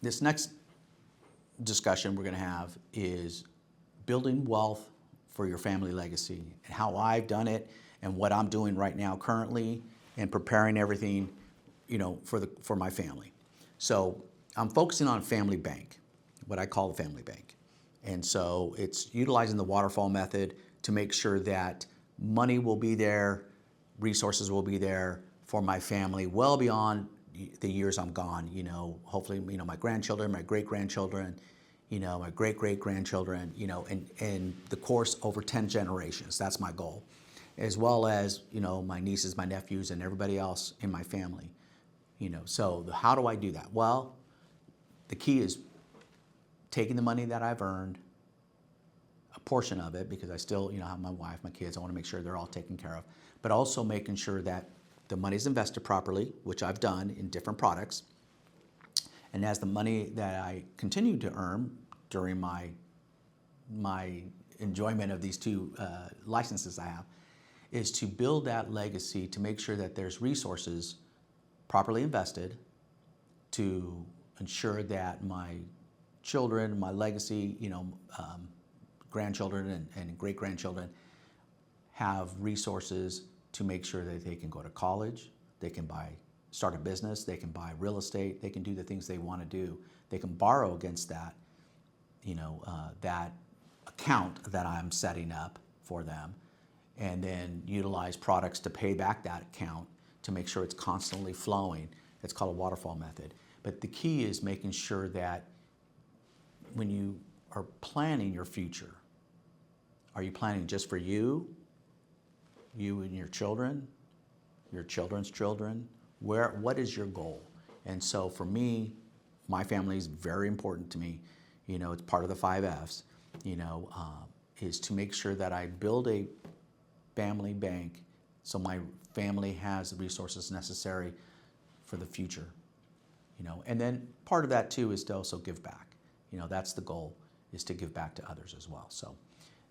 This next discussion we're going to have is building wealth for your family legacy, and how I've done it and what I'm doing right now currently and preparing everything, for my family. So I'm focusing on family bank, what I call the family bank. And so it's utilizing the Waterfall Method to make sure that money will be there, resources will be there for my family well beyond the years I'm gone. Hopefully, my grandchildren, my great-grandchildren, my great-great-grandchildren, and the course over 10 generations. That's my goal. As well as, my nieces, my nephews, and everybody else in my family. So how do I do that? Well, the key is taking the money that I've earned, a portion of it, because I still, have my wife, my kids, I want to make sure they're all taken care of, but also making sure that the money's invested properly, which I've done in different products. And as the money that I continue to earn during my enjoyment of these two licenses I have, is to build that legacy to make sure that there's resources properly invested to ensure that my children, my legacy, grandchildren and great-grandchildren have resources to make sure that they can go to college, they can start a business, they can buy real estate, they can do the things they want to do. They can borrow against that, that account that I'm setting up for them, and then utilize products to pay back that account to make sure it's constantly flowing. It's called a Waterfall Method. But the key is making sure that when you are planning your future, are you planning just for you and your children, your children's children? What is your goal? And so for me, my family is very important to me. It's part of the 5 F's, is to make sure that I build a family bank so my family has the resources necessary for the future. And then part of that too is to also give back. That's the goal, is to give back to others as well. So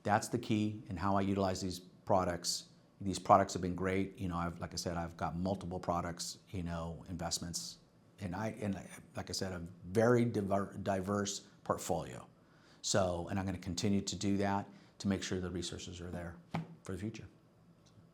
that's the key in how I utilize these products. These products have been great. Like I said, I've got multiple products, investments, and like I said, a very diverse portfolio. So, and I'm going to continue to do that to make sure the resources are there for the future.